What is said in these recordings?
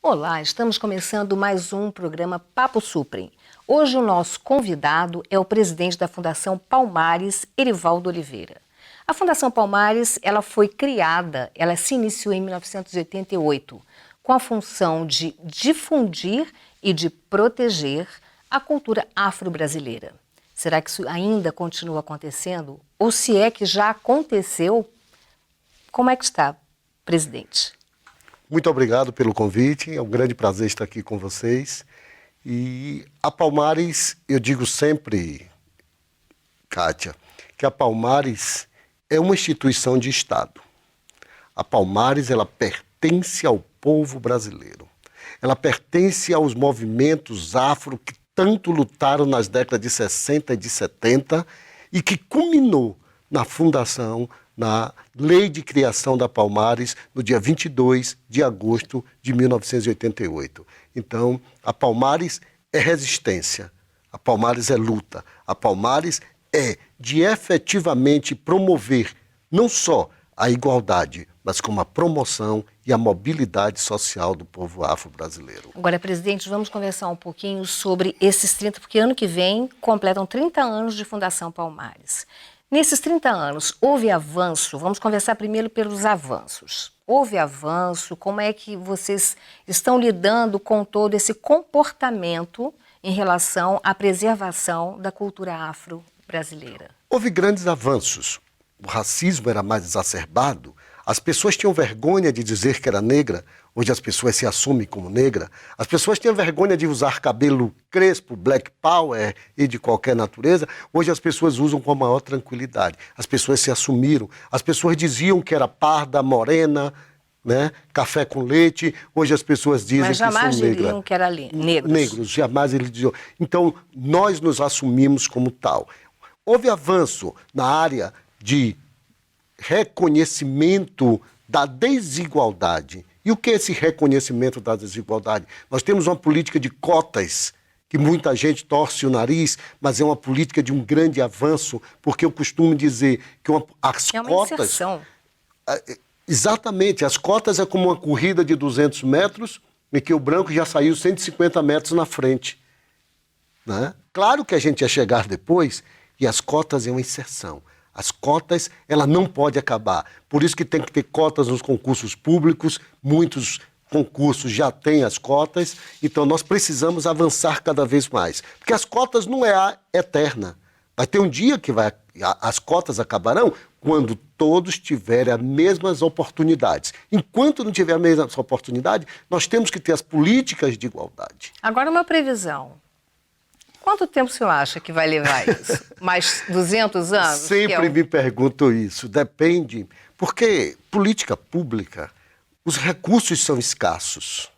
Olá, estamos começando mais um programa Papo Suprem. Hoje o nosso convidado é o presidente da Fundação Palmares, Erivaldo Oliveira. A Fundação Palmares, ela foi criada, ela se iniciou em 1988, com a função de difundir e de proteger a cultura afro-brasileira. Será que isso ainda continua acontecendo? Ou se é que já aconteceu? Como é que está, presidente? Muito obrigado pelo convite, é um grande prazer estar aqui com vocês. E a Palmares, eu digo sempre, Kátia, que a Palmares é uma instituição de Estado. A Palmares, ela pertence ao povo brasileiro. Ela pertence aos movimentos afro que tanto lutaram nas décadas de 60 e de 70 e que culminou na fundação, na lei de criação da Palmares, no dia 22 de agosto de 1988. Então, a Palmares é resistência, a Palmares é luta, a Palmares é de efetivamente promover não só a igualdade, mas como a promoção e a mobilidade social do povo afro-brasileiro. Agora, presidente, vamos conversar um pouquinho sobre esses 30, porque ano que vem completam 30 anos de Fundação Palmares. Nesses 30 anos, houve avanço? Vamos conversar primeiro pelos avanços. Houve avanço? Como é que vocês estão lidando com todo esse comportamento em relação à preservação da cultura afro-brasileira? Houve grandes avanços. O racismo era mais exacerbado. As pessoas tinham vergonha de dizer que era negra. Hoje as pessoas se assumem como negra. As pessoas tinham vergonha de usar cabelo crespo, black power e de qualquer natureza. Hoje as pessoas usam com a maior tranquilidade. As pessoas se assumiram. As pessoas diziam que era parda, morena, né? Café com leite. Hoje as pessoas dizem que são negras. Mas jamais diriam que era negros. Negros, jamais eles diziam. Então, nós nos assumimos como tal. Houve avanço na área de reconhecimento da desigualdade. E o que é esse reconhecimento da desigualdade? Nós temos uma política de cotas, que muita gente torce o nariz, mas é uma política de um grande avanço, porque eu costumo dizer que as cotas... Inserção. Exatamente, as cotas é como uma corrida de 200 metros, em que o branco já saiu 150 metros na frente. Né? Claro que a gente ia chegar depois, e as cotas é uma inserção. As cotas, ela não pode acabar. Por isso que tem que ter cotas nos concursos públicos. Muitos concursos já têm as cotas. Então, nós precisamos avançar cada vez mais. Porque as cotas não é a eterna. Vai ter um dia que as cotas acabarão quando todos tiverem as mesmas oportunidades. Enquanto não tiver a mesma oportunidade, nós temos que ter as políticas de igualdade. Agora, uma previsão. Quanto tempo o senhor acha que vai levar isso? Mais 200 anos? Sempre me pergunto isso. Depende. Porque política pública, os recursos são escassos.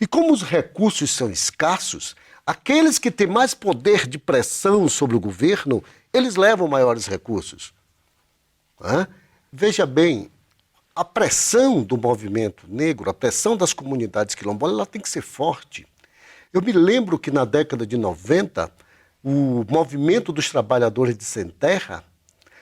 E como os recursos são escassos, aqueles que têm mais poder de pressão sobre o governo, eles levam maiores recursos. Veja bem, a pressão do movimento negro, a pressão das comunidades quilombolas, ela tem que ser forte. Eu me lembro que na década de 90, o movimento dos trabalhadores de sem terra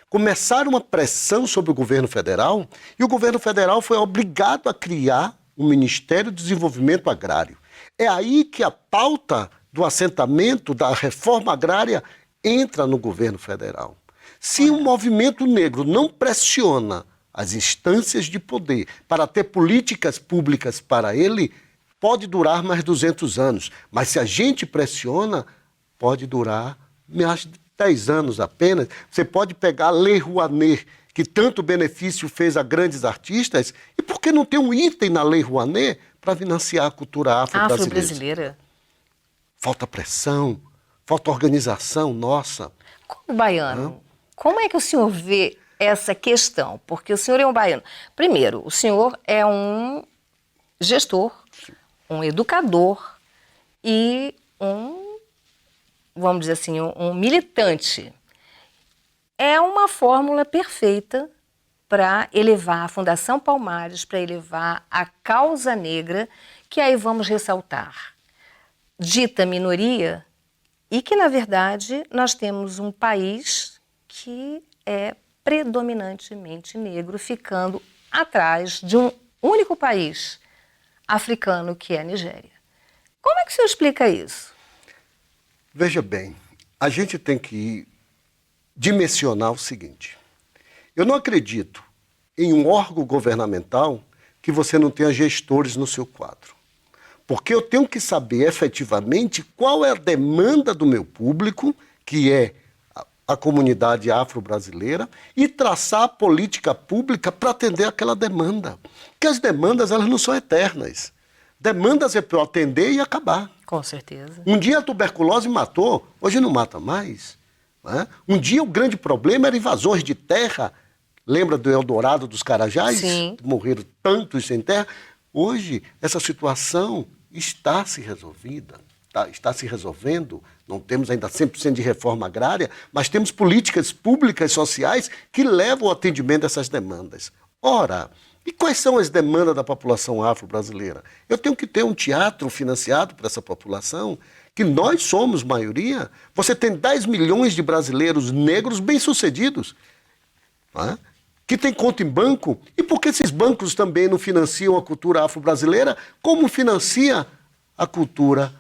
começaram uma pressão sobre o governo federal e o governo federal foi obrigado a criar o Ministério do Desenvolvimento Agrário. É aí que a pauta do assentamento, da reforma agrária, entra no governo federal. Se o movimento negro não pressiona as instâncias de poder para ter políticas públicas para ele, pode durar mais 200 anos, mas se a gente pressiona, pode durar mais de 10 anos apenas. Você pode pegar a Lei Rouanet, que tanto benefício fez a grandes artistas, e por que não ter um item na Lei Rouanet para financiar a cultura afro-brasileira? Falta pressão, falta organização nossa. Como baiano, como é que o senhor vê essa questão? Porque o senhor é um baiano. Primeiro, o senhor é um gestor, um educador e vamos dizer assim, um militante. É uma fórmula perfeita para elevar a Fundação Palmares, para elevar a causa negra, que aí vamos ressaltar, dita minoria, e que, na verdade, nós temos um país que é predominantemente negro, ficando atrás de um único país africano, que é a Nigéria. Como é que o senhor explica isso? Veja bem, a gente tem que dimensionar o seguinte. Eu não acredito em um órgão governamental que você não tenha gestores no seu quadro. Porque eu tenho que saber efetivamente qual é a demanda do meu público, que é a comunidade afro-brasileira, e traçar a política pública para atender aquela demanda. Porque as demandas, elas não são eternas. Demandas é para eu atender e acabar. Com certeza. Um dia a tuberculose matou, hoje não mata mais. Né? Um dia o grande problema era invasões de terra. Lembra do Eldorado dos Carajás? Sim. Morreram tantos sem terra. Hoje, essa situação está se resolvida, está se resolvendo. Não temos ainda 100% de reforma agrária, mas temos políticas públicas sociais que levam ao atendimento dessas demandas. Ora, e quais são as demandas da população afro-brasileira? Eu tenho que ter um teatro financiado para essa população, que nós somos maioria. Você tem 10 milhões de brasileiros negros bem-sucedidos, não é? Que tem conta em banco. E por que esses bancos também não financiam a cultura afro-brasileira como financia a cultura,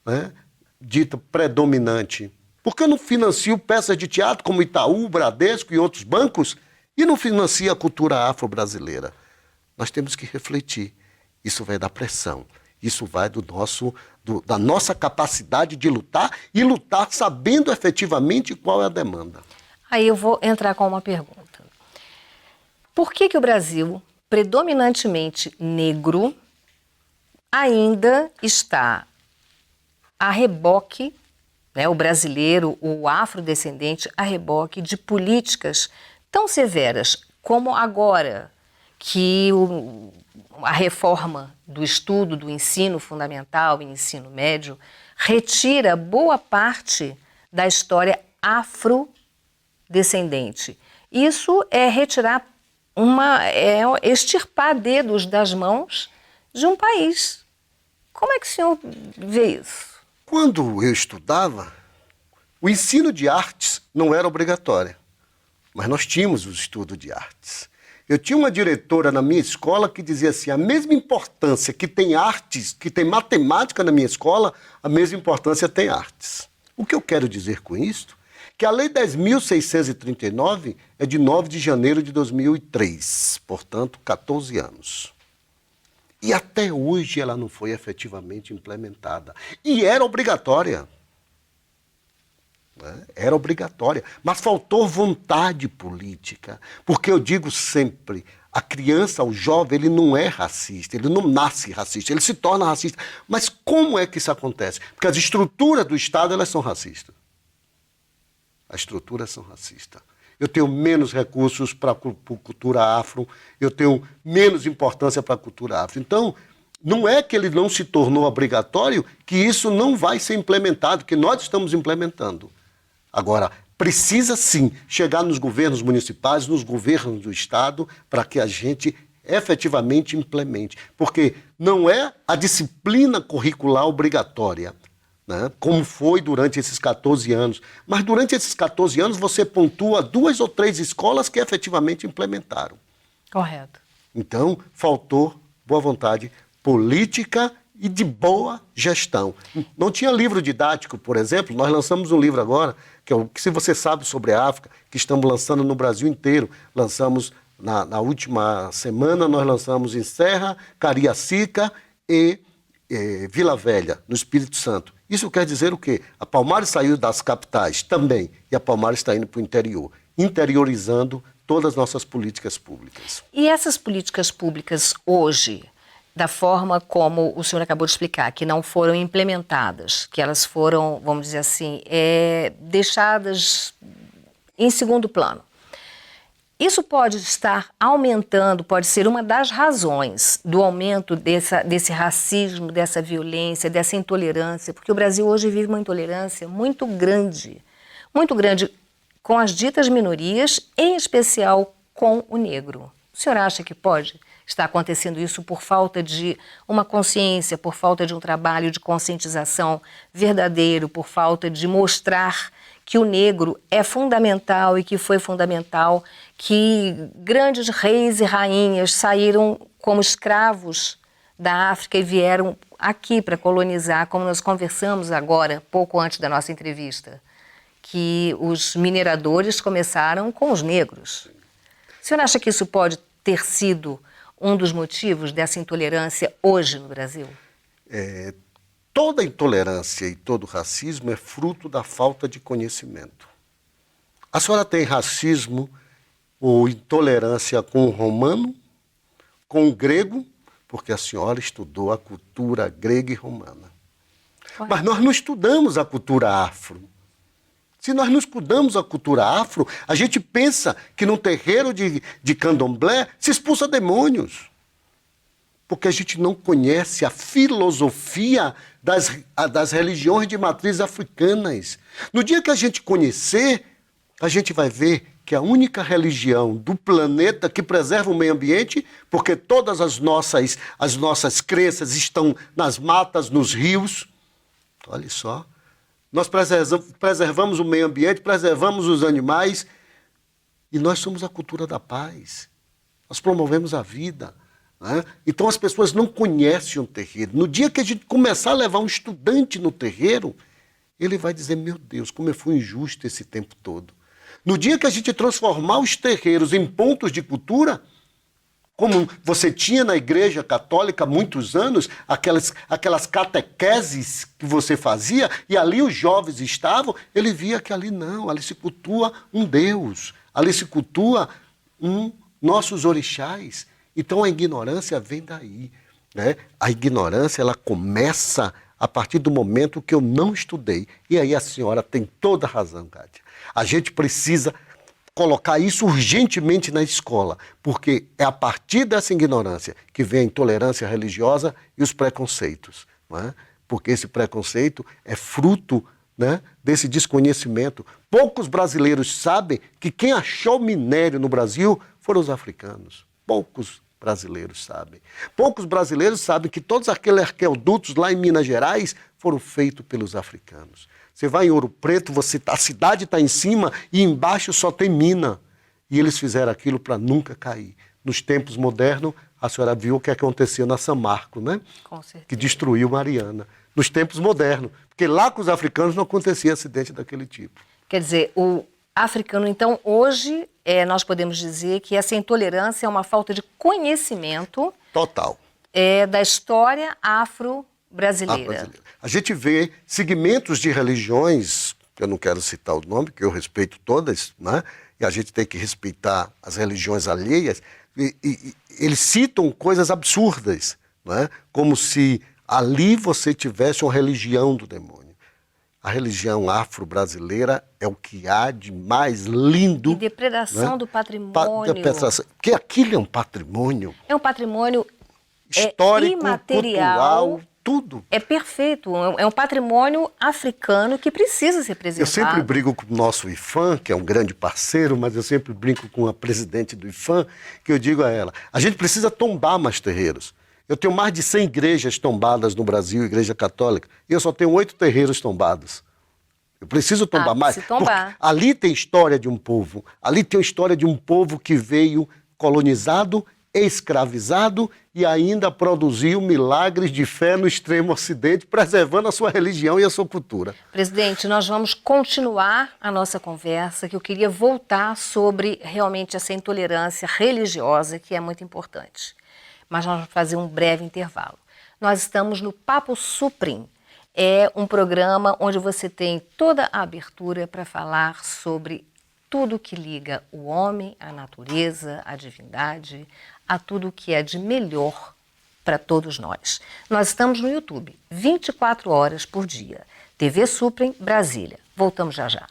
né, dita predominante? Por que não financiam peças de teatro como Itaú, Bradesco e outros bancos e não financia a cultura afro-brasileira? Nós temos que refletir. Isso vai dar pressão. Isso vai da nossa capacidade de lutar e lutar sabendo efetivamente qual é a demanda. Aí eu vou entrar com uma pergunta. Por que o Brasil, predominantemente negro, ainda está a reboque, né, o brasileiro, o afrodescendente, a reboque de políticas tão severas como agora que a reforma do estudo do ensino fundamental e ensino médio retira boa parte da história afrodescendente? Isso é retirar extirpar dedos das mãos de um país. Como é que o senhor vê isso? Quando eu estudava, o ensino de artes não era obrigatório, mas nós tínhamos o estudo de artes. Eu tinha uma diretora na minha escola que dizia assim, a mesma importância que tem artes, que tem matemática na minha escola, a mesma importância tem artes. O que eu quero dizer com isso? Que a Lei 10.639 é de 9 de janeiro de 2003, portanto, 14 anos. E até hoje ela não foi efetivamente implementada. E era obrigatória. Né? Era obrigatória. Mas faltou vontade política. Porque eu digo sempre, a criança, o jovem, ele não é racista, ele não nasce racista, ele se torna racista. Mas como é que isso acontece? Porque as estruturas do Estado, elas são racistas. As estruturas são racistas. Eu tenho menos recursos para a cultura afro, eu tenho menos importância para a cultura afro. Então, não é que ele não se tornou obrigatório que isso não vai ser implementado, que nós estamos implementando. Agora, precisa sim chegar nos governos municipais, nos governos do Estado, para que a gente efetivamente implemente. Porque não é a disciplina curricular obrigatória, né, como foi durante esses 14 anos. Mas durante esses 14 anos você pontua 2 ou 3 escolas que efetivamente implementaram. Correto. Então, faltou boa vontade política e de boa gestão. Não tinha livro didático, por exemplo. Nós lançamos um livro agora, que é o que se você sabe sobre a África, que estamos lançando no Brasil inteiro. Lançamos na última semana, nós lançamos em Serra, Cariacica e Vila Velha, no Espírito Santo. Isso quer dizer o quê? A Palmares saiu das capitais também, e a Palmares está indo para o interior, interiorizando todas as nossas políticas públicas. E essas políticas públicas hoje, da forma como o senhor acabou de explicar, que não foram implementadas, que elas foram, vamos dizer assim, deixadas em segundo plano, isso pode estar aumentando, pode ser uma das razões do aumento desse racismo, dessa violência, dessa intolerância, porque o Brasil hoje vive uma intolerância muito grande com as ditas minorias, em especial com o negro. O senhor acha que pode estar acontecendo isso por falta de uma consciência, por falta de um trabalho de conscientização verdadeiro, por falta de mostrar que o negro é fundamental e que foi fundamental, que grandes reis e rainhas saíram como escravos da África e vieram aqui para colonizar, como nós conversamos agora, pouco antes da nossa entrevista, que os mineradores começaram com os negros. O senhor acha que isso pode ter sido um dos motivos dessa intolerância hoje no Brasil? Toda intolerância e todo racismo é fruto da falta de conhecimento. A senhora tem racismo ou intolerância com o romano, com o grego, porque a senhora estudou a cultura grega e romana. Mas nós não estudamos a cultura afro. Se nós não estudamos a cultura afro, a gente pensa que num terreiro de candomblé se expulsa demônios. Porque a gente não conhece a filosofia das religiões de matriz africanas. No dia que a gente conhecer, a gente vai ver que a única religião do planeta que preserva o meio ambiente, porque todas as nossas crenças estão nas matas, nos rios. Olha só. Nós preservamos o meio ambiente, preservamos os animais e nós somos a cultura da paz. Nós promovemos a vida. Né? Então as pessoas não conhecem um terreiro. No dia que a gente começar a levar um estudante no terreiro, ele vai dizer, meu Deus, como eu fui injusto esse tempo todo. No dia que a gente transformar os terreiros em pontos de cultura, como você tinha na Igreja Católica há muitos anos, aquelas catequeses que você fazia, e ali os jovens estavam, ele via que ali não, ali se cultua um Deus, ali se cultua nossos orixás. Então a ignorância vem daí. Né? A ignorância ela começa a partir do momento que eu não estudei. E aí a senhora tem toda a razão, Kátia. A gente precisa colocar isso urgentemente na escola, porque é a partir dessa ignorância que vem a intolerância religiosa e os preconceitos. Não é? Porque esse preconceito é fruto, né, desse desconhecimento. Poucos brasileiros sabem que quem achou minério no Brasil foram os africanos. Poucos brasileiros sabem. Poucos brasileiros sabem que todos aqueles arqueodutos lá em Minas Gerais foram feitos pelos africanos. Você vai em Ouro Preto, a cidade está em cima e embaixo só tem mina. E eles fizeram aquilo para nunca cair. Nos tempos modernos, a senhora viu o que aconteceu na São Marco, né? Com certeza. Que destruiu Mariana. Nos tempos modernos. Porque lá com os africanos não acontecia acidente daquele tipo. Quer dizer, o africano, então, hoje, nós podemos dizer que essa intolerância é uma falta de conhecimento total da história afro-brasileira. A gente vê segmentos de religiões, eu não quero citar o nome, que eu respeito todas, né? E a gente tem que respeitar as religiões alheias, e eles citam coisas absurdas, né? Como se ali você tivesse uma religião do demônio. A religião afro-brasileira é o que há de mais lindo. E depredação, né, do patrimônio. Porque aquilo é um patrimônio. É um patrimônio histórico, imaterial, cultural, tudo. É perfeito. É um patrimônio africano que precisa ser preservado. Eu sempre brigo com o nosso IFAM, que é um grande parceiro, mas eu sempre brinco com a presidente do IFAM, que eu digo a ela, a gente precisa tombar mais terreiros. Eu tenho mais de 100 igrejas tombadas no Brasil, igreja católica, e eu só tenho 8 terreiros tombados. Eu preciso tombar mais. Tombar. Ali tem história de um povo. Ali tem a história de um povo que veio colonizado, escravizado e ainda produziu milagres de fé no extremo ocidente, preservando a sua religião e a sua cultura. Presidente, nós vamos continuar a nossa conversa, que eu queria voltar sobre realmente essa intolerância religiosa, que é muito importante. Mas nós vamos fazer um breve intervalo. Nós estamos no Papo Suprim. É um programa onde você tem toda a abertura para falar sobre tudo que liga o homem, a natureza, a divindade, a tudo que é de melhor para todos nós. Nós estamos no YouTube, 24 horas por dia. TV Suprim, Brasília. Voltamos já já.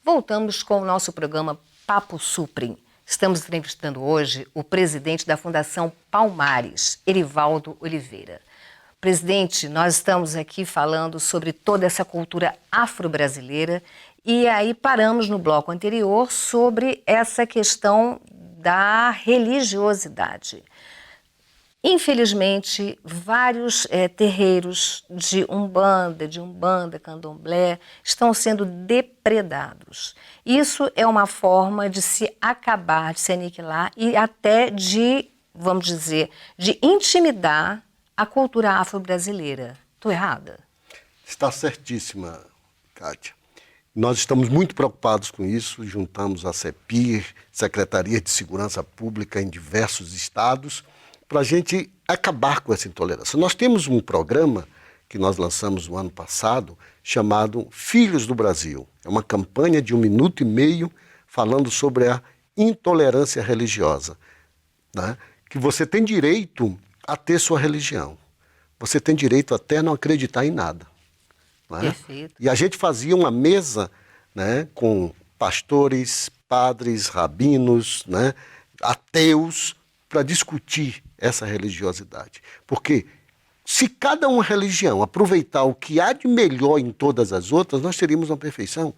Voltamos com o nosso programa Papo Suprim. Estamos entrevistando hoje o presidente da Fundação Palmares, Erivaldo Oliveira. Presidente, nós estamos aqui falando sobre toda essa cultura afro-brasileira e aí paramos no bloco anterior sobre essa questão da religiosidade. Infelizmente, vários terreiros de Umbanda, Candomblé, estão sendo depredados. Isso é uma forma de se acabar, de se aniquilar e até de, vamos dizer, de intimidar a cultura afro-brasileira. Estou errada? Está certíssima, Kátia. Nós estamos muito preocupados com isso, juntamos a CEPIR, Secretaria de Segurança Pública em diversos estados, para a gente acabar com essa intolerância. Nós temos um programa que nós lançamos no ano passado, chamado Filhos do Brasil. É uma campanha de 1 minuto e meio falando sobre a intolerância religiosa, né? Que você tem direito a ter sua religião. Você tem direito até a não acreditar em nada. Né? Perfeito. E a gente fazia uma mesa, né, com pastores, padres, rabinos, né, ateus, para discutir essa religiosidade. Porque se cada uma religião aproveitar o que há de melhor em todas as outras, nós teríamos uma perfeição.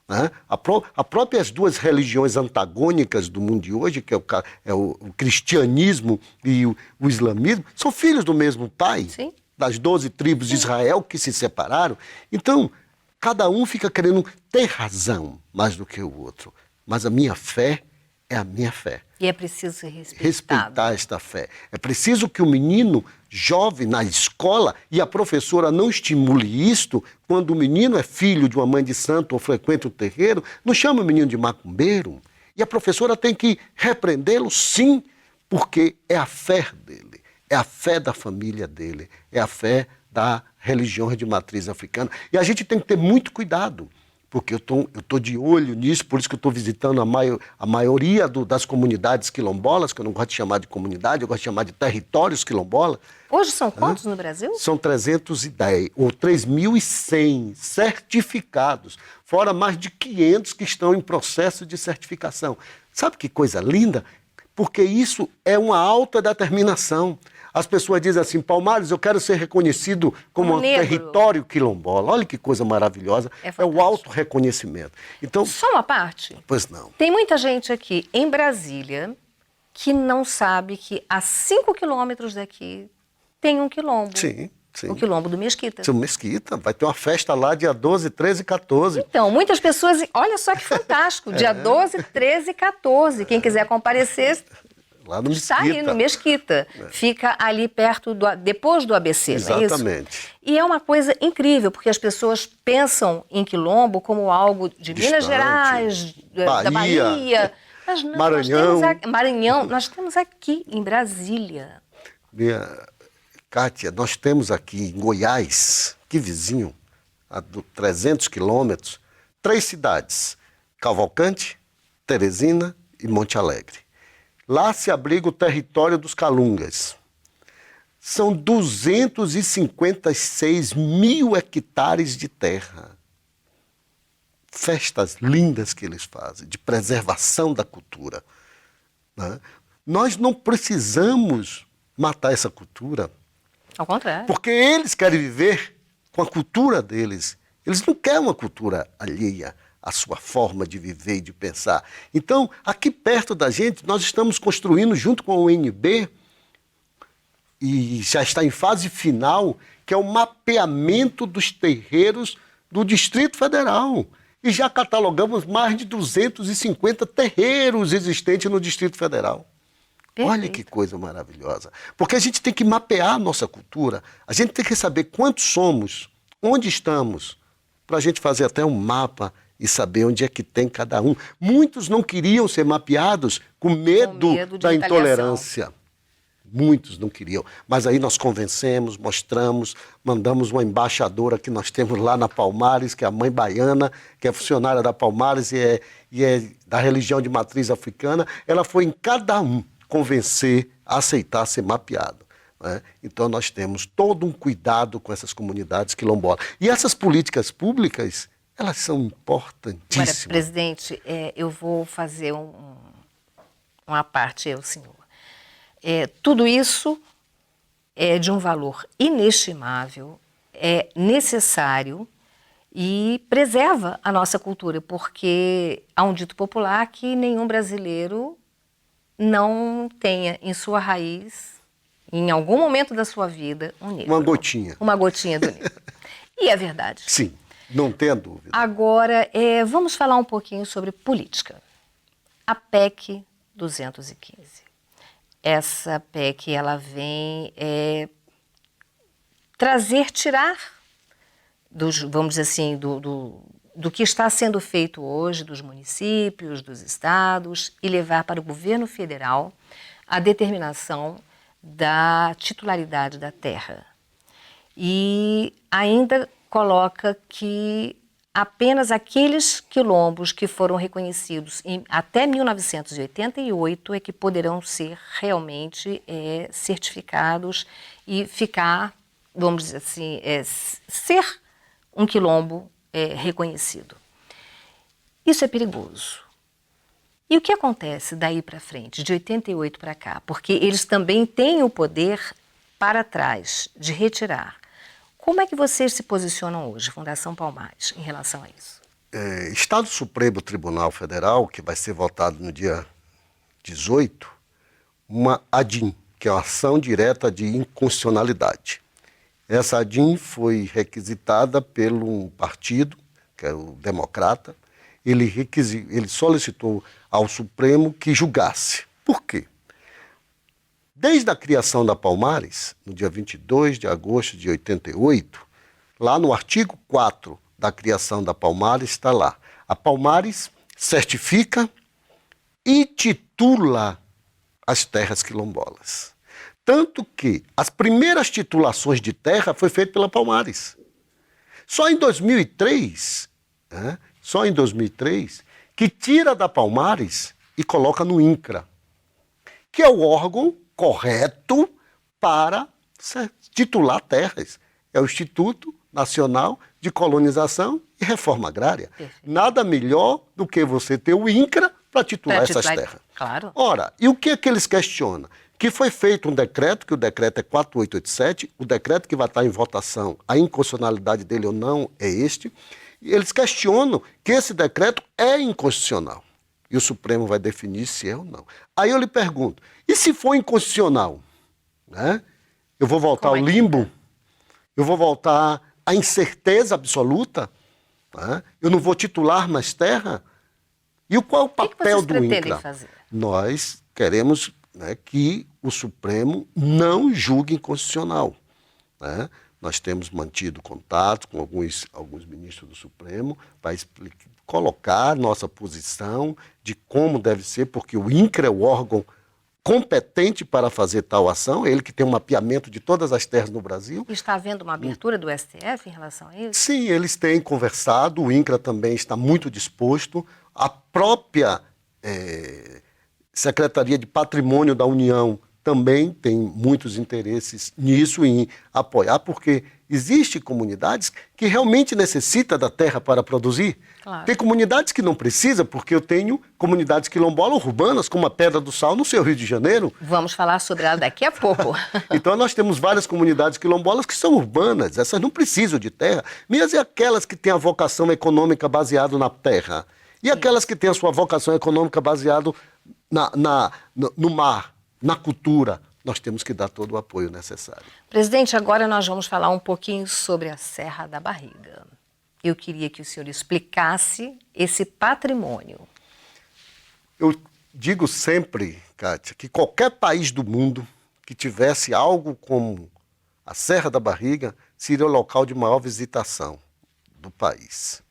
Né? As próprias duas religiões antagônicas do mundo de hoje, que é o cristianismo e o islamismo, são filhos do mesmo pai. Sim. Das 12 tribos de Israel que se separaram. Então, cada um fica querendo ter razão mais do que o outro. Mas a minha fé é a minha fé. E é preciso ser respeitado. Respeitar esta fé. É preciso que o menino jovem na escola e a professora não estimule isto quando o menino é filho de uma mãe de santo ou frequenta o terreiro, não chama o menino de macumbeiro. E a professora tem que repreendê-lo, sim, porque é a fé dele. É a fé da família dele, é a fé da religião de matriz africana. E a gente tem que ter muito cuidado, porque eu tô de olho nisso, por isso que eu estou visitando a maioria das comunidades quilombolas, que eu não gosto de chamar de comunidade, eu gosto de chamar de territórios quilombola. Hoje são quantos no Brasil? São 310, ou 3.100 certificados, fora mais de 500 que estão em processo de certificação. Sabe que coisa linda? Porque isso é uma autodeterminação. As pessoas dizem assim, Palmares, eu quero ser reconhecido como um território quilombola. Olha que coisa maravilhosa. É o autorreconhecimento. Então, só uma parte? Pois não. Tem muita gente aqui em Brasília que não sabe que a 5 quilômetros daqui tem um quilombo. Sim. Sim. O quilombo do Mesquita. Sim, Mesquita. Vai ter uma festa lá dia 12, 13 e 14. Então, muitas pessoas... Olha só que fantástico. Dia 12, 13 e 14. Quem quiser comparecer... Lá no Está aí no Mesquita. Fica ali perto, depois do ABC, exatamente. Não é isso? E é uma coisa incrível, porque as pessoas pensam em quilombo como algo de distante, Minas Gerais, da Bahia. Mas não, Maranhão. Maranhão, nós temos aqui em Brasília. Kátia, nós temos aqui em Goiás, que vizinho, a 300 quilômetros, 3 cidades, Cavalcante, Teresina e Monte Alegre. Lá se abriga o território dos Calungas. São 256 mil hectares de terra. Festas lindas que eles fazem, de preservação da cultura. Né? Nós não precisamos matar essa cultura. Ao contrário. Porque eles querem viver com a cultura deles. Eles não querem uma cultura alheia à sua forma de viver e de pensar. Então, aqui perto da gente, nós estamos construindo, junto com a UNB, e já está em fase final, que é o mapeamento dos terreiros do Distrito Federal. E já catalogamos mais de 250 terreiros existentes no Distrito Federal. Perfeito. Olha que coisa maravilhosa. Porque a gente tem que mapear a nossa cultura, a gente tem que saber quantos somos, onde estamos, para a gente fazer até um mapa e saber onde é que tem cada um. Muitos não queriam ser mapeados com medo da intolerância. Muitos não queriam. Mas aí nós convencemos, mostramos, mandamos uma embaixadora que nós temos lá na Palmares, que é a mãe baiana, que é funcionária da Palmares e é da religião de matriz africana. Ela foi em cada um convencer a aceitar ser mapeado. Né? Então nós temos todo um cuidado com essas comunidades quilombolas. E essas políticas públicas, elas são importantíssimas. Agora, presidente, eu vou fazer uma parte, senhor. Tudo isso é de um valor inestimável, é necessário e preserva a nossa cultura, porque há um dito popular que nenhum brasileiro não tenha em sua raiz, em algum momento da sua vida, um negro. Uma gotinha. Uma gotinha do negro. E é verdade. Sim, não tenha dúvida. Agora, vamos falar um pouquinho sobre política. A PEC 215. Essa PEC, ela vem tirar, vamos dizer assim, do que está sendo feito hoje, dos municípios, dos estados, e levar para o governo federal a determinação da titularidade da terra. E ainda coloca que apenas aqueles quilombos que foram reconhecidos até 1988 é que poderão ser realmente certificados e ficar, vamos dizer assim, ser um quilombo reconhecido. Isso é perigoso. E o que acontece daí para frente, de 88 para cá? Porque eles também têm o poder para trás de retirar. Como é que vocês se posicionam hoje, Fundação Palmares, em relação a isso? Está no Supremo Tribunal Federal, que vai ser votado no dia 18, uma ADIM, que é uma ação direta de inconstitucionalidade. Essa ADIM foi requisitada pelo partido, que é o Democrata. Ele solicitou ao Supremo que julgasse. Por quê? Desde a criação da Palmares, no dia 22 de agosto de 88, lá no artigo 4 da criação da Palmares, está lá. A Palmares certifica e titula as terras quilombolas. Tanto que as primeiras titulações de terra foi feita pela Palmares. Só em 2003, que tira da Palmares e coloca no INCRA, que é o órgão correto para titular terras. É o Instituto Nacional de Colonização e Reforma Agrária. Perfeito. Nada melhor do que você ter o INCRA para titular essas terras. Claro. Ora, e o que é que eles questionam? Que foi feito um decreto, que o decreto é 4887, o decreto que vai estar em votação, a inconstitucionalidade dele ou não é este, e eles questionam que esse decreto é inconstitucional. E o Supremo vai definir se é ou não. Aí eu lhe pergunto, e se for inconstitucional? Né? Eu vou voltar ao limbo? Eu vou voltar à incerteza absoluta? Né? Eu não vou titular mais terra? E qual é o papel do INCRA? Fazer? Nós queremos que o Supremo não julgue inconstitucional. Né? Nós temos mantido contato com alguns ministros do Supremo para colocar nossa posição de como deve ser, porque o INCRA é o órgão competente para fazer tal ação, é ele que tem um mapeamento de todas as terras no Brasil. Está havendo uma abertura do STF em relação a isso? Sim, eles têm conversado, o INCRA também está muito disposto, a própria Secretaria de Patrimônio da União também tem muitos interesses nisso, em apoiar, porque existem comunidades que realmente necessitam da terra para produzir. Claro. Tem comunidades que não precisam, porque eu tenho comunidades quilombolas urbanas, como a Pedra do Sal, no seu Rio de Janeiro. Vamos falar sobre ela daqui a pouco. Então nós temos várias comunidades quilombolas que são urbanas, essas não precisam de terra, mesmo aquelas que têm a vocação econômica baseada na terra, e aquelas que têm a sua vocação econômica baseada no mar, na cultura, nós temos que dar todo o apoio necessário. Presidente, agora nós vamos falar um pouquinho sobre a Serra da Barriga. Eu queria que o senhor explicasse esse patrimônio. Eu digo sempre, Kátia, que qualquer país do mundo que tivesse algo como a Serra da Barriga seria o local de maior visitação do país.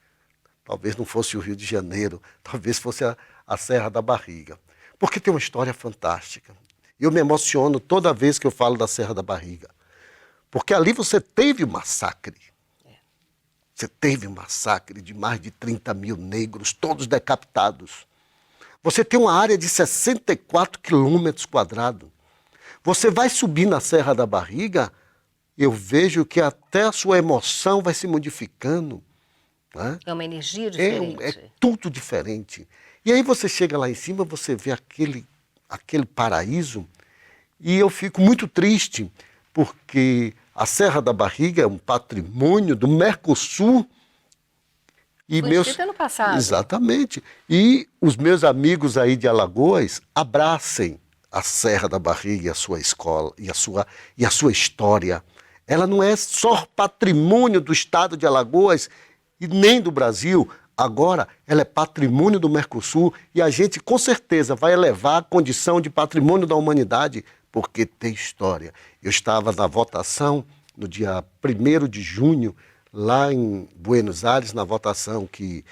Talvez não fosse o Rio de Janeiro, talvez fosse a Serra da Barriga. Porque tem uma história fantástica. Eu me emociono toda vez que eu falo da Serra da Barriga. Porque ali você teve um massacre. Você teve um massacre de mais de 30 mil negros, todos decapitados. Você tem uma área de 64 quilômetros quadrados. Você vai subir na Serra da Barriga, eu vejo que até a sua emoção vai se modificando. Né? É uma energia diferente. É tudo diferente. E aí você chega lá em cima, você vê aquele paraíso, e eu fico muito triste, porque a Serra da Barriga é um patrimônio do Mercosul. E foi escrito ano passado. Exatamente. E os meus amigos aí de Alagoas abracem a Serra da Barriga e a sua escola e a sua história. Ela não é só patrimônio do estado de Alagoas e nem do Brasil. Agora, ela é patrimônio do Mercosul e a gente, com certeza, vai elevar a condição de patrimônio da humanidade, porque tem história. Eu estava na votação no dia 1º de junho, lá em Buenos Aires, na votação que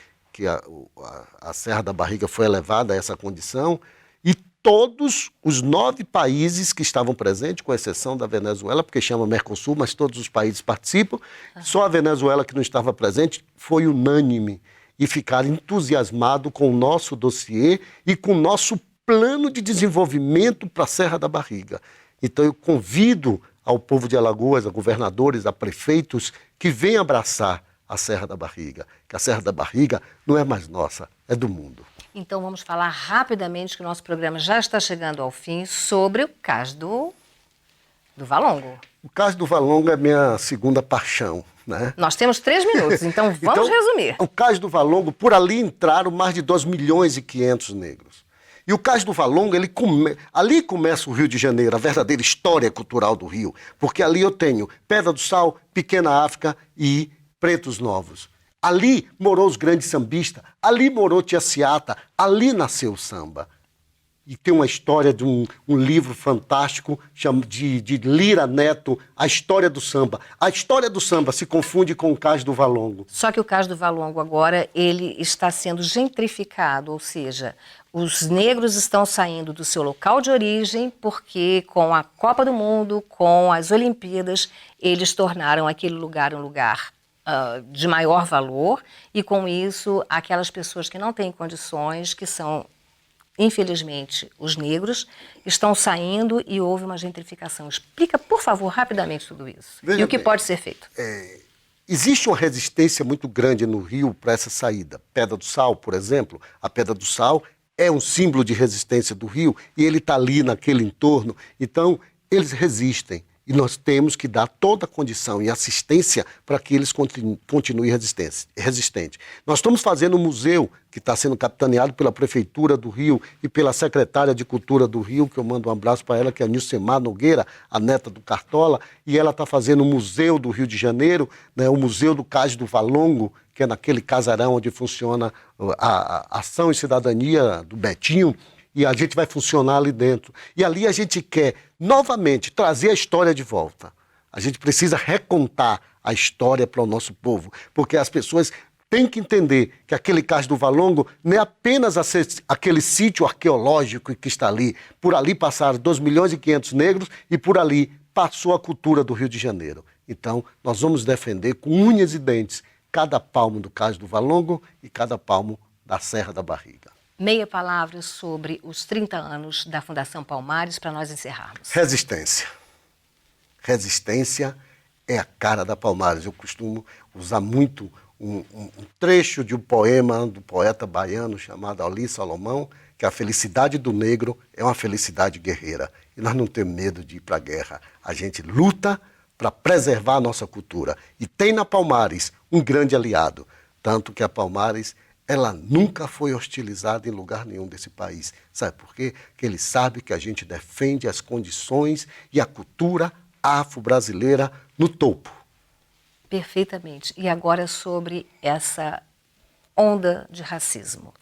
a Serra da Barriga foi elevada a essa condição, e todos os 9 países que estavam presentes, com exceção da Venezuela, porque chama Mercosul, mas todos os países participam, só a Venezuela que não estava presente, foi unânime e ficaram entusiasmados com o nosso dossiê e com o nosso plano de desenvolvimento para a Serra da Barriga. Então eu convido ao povo de Alagoas, a governadores, a prefeitos, que venham abraçar a Serra da Barriga, que a Serra da Barriga não é mais nossa, é do mundo. Então vamos falar rapidamente, que o nosso programa já está chegando ao fim, sobre o caso do Valongo. O caso do Valongo é minha segunda paixão, né? Nós temos 3 minutos, então vamos resumir. O caso do Valongo, por ali entraram mais de 2.500.000 negros. E o caso do Valongo, ali começa o Rio de Janeiro, a verdadeira história cultural do Rio, porque ali eu tenho Pedra do Sal, Pequena África e Pretos Novos. Ali morou os grandes sambistas, ali morou Tia Ciata, ali nasceu o samba. E tem uma história de um livro fantástico de Lira Neto, A História do Samba. A história do samba se confunde com o caso do Valongo. Só que o caso do Valongo agora, ele está sendo gentrificado, ou seja, os negros estão saindo do seu local de origem porque com a Copa do Mundo, com as Olimpíadas, eles tornaram aquele lugar um lugar de maior valor e com isso aquelas pessoas que não têm condições, que são infelizmente os negros, estão saindo e houve uma gentrificação. Explica, por favor, rapidamente tudo isso. Veja e o que bem, pode ser feito. Existe uma resistência muito grande no Rio para essa saída. Pedra do Sal, por exemplo, a Pedra do Sal é um símbolo de resistência do Rio e ele está ali naquele entorno. Então, eles resistem. E nós temos que dar toda a condição e assistência para que eles continuem resistentes. Nós estamos fazendo um museu que está sendo capitaneado pela Prefeitura do Rio e pela Secretária de Cultura do Rio, que eu mando um abraço para ela, que é a Nilcemar Nogueira, a neta do Cartola, e ela está fazendo um museu do Rio de Janeiro, né, o Museu do Cais do Valongo, que é naquele casarão onde funciona a Ação e Cidadania do Betinho, e a gente vai funcionar ali dentro. E ali a gente quer, novamente, trazer a história de volta. A gente precisa recontar a história para o nosso povo, porque as pessoas têm que entender que aquele Cais do Valongo não é apenas aquele sítio arqueológico que está ali. Por ali passaram 2.500.000 negros e por ali passou a cultura do Rio de Janeiro. Então, nós vamos defender com unhas e dentes cada palmo do Cais do Valongo e cada palmo da Serra da Barriga. Meia palavra sobre os 30 anos da Fundação Palmares para nós encerrarmos. Resistência. Resistência é a cara da Palmares. Eu costumo usar muito um trecho de um poema do poeta baiano chamado Ali Salomão, que a felicidade do negro é uma felicidade guerreira. E nós não temos medo de ir para a guerra. A gente luta para preservar a nossa cultura. E tem na Palmares um grande aliado. Tanto que a Palmares, ela nunca foi hostilizada em lugar nenhum desse país. Sabe por quê? Porque ele sabe que a gente defende as condições e a cultura afro-brasileira no topo. Perfeitamente. E agora sobre essa onda de racismo.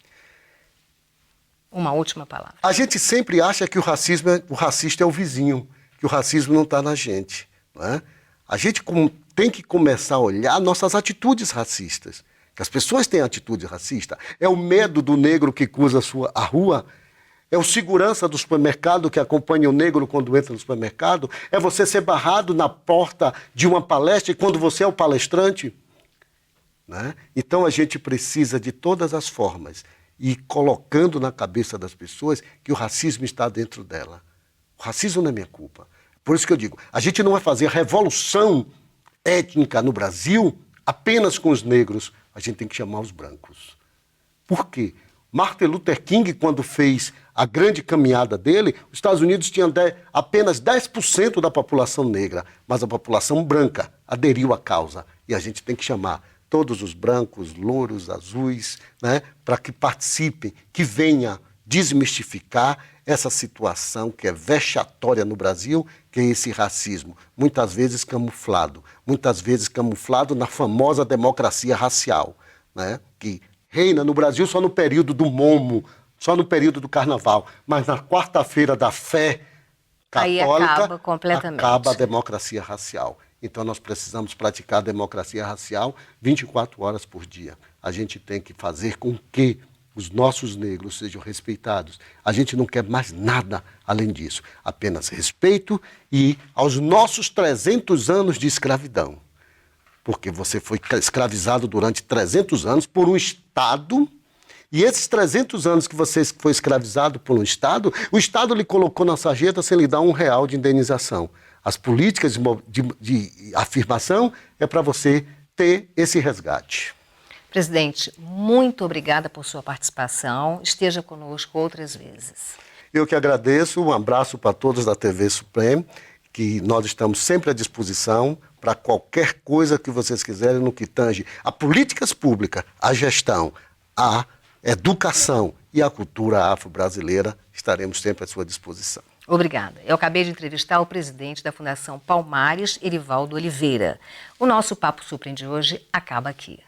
Uma última palavra. A gente sempre acha que o racista é o vizinho, que o racismo não está na gente. Não é? A gente tem que começar a olhar nossas atitudes racistas. Que as pessoas têm atitude racista. É o medo do negro que cruza a rua, é o segurança do supermercado que acompanha o negro quando entra no supermercado, é você ser barrado na porta de uma palestra quando você é o palestrante. Né? Então a gente precisa de todas as formas ir colocando na cabeça das pessoas que o racismo está dentro dela. O racismo não é minha culpa. Por isso que eu digo, a gente não vai fazer a revolução étnica no Brasil apenas com os negros. A gente tem que chamar os brancos. Por quê? Martin Luther King, quando fez a grande caminhada dele, os Estados Unidos tinham apenas 10% da população negra, mas a população branca aderiu à causa. E a gente tem que chamar todos os brancos, louros, azuis, né, para que participem, que venha desmistificar essa situação que é vexatória no Brasil, que é esse racismo, muitas vezes camuflado na famosa democracia racial, né? Que reina no Brasil só no período do momo, só no período do carnaval, mas na quarta-feira da fé católica, aí acaba completamente. Acaba a democracia racial. Então nós precisamos praticar a democracia racial 24 horas por dia. A gente tem que fazer com que os nossos negros sejam respeitados. A gente não quer mais nada além disso, apenas respeito e aos nossos 300 anos de escravidão. Porque você foi escravizado durante 300 anos por um Estado, e esses 300 anos que você foi escravizado por um Estado, o Estado lhe colocou na sarjeta sem lhe dar R$1 de indenização. As políticas de afirmação é para você ter esse resgate. Presidente, muito obrigada por sua participação. Esteja conosco outras vezes. Eu que agradeço. Um abraço para todos da TV Supreme, que nós estamos sempre à disposição para qualquer coisa que vocês quiserem no que tange a políticas públicas, a gestão, a educação e a cultura afro-brasileira. Estaremos sempre à sua disposição. Obrigada. Eu acabei de entrevistar o presidente da Fundação Palmares, Erivaldo Oliveira. O nosso Papo Supreme de hoje acaba aqui.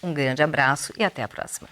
Um grande abraço e até a próxima.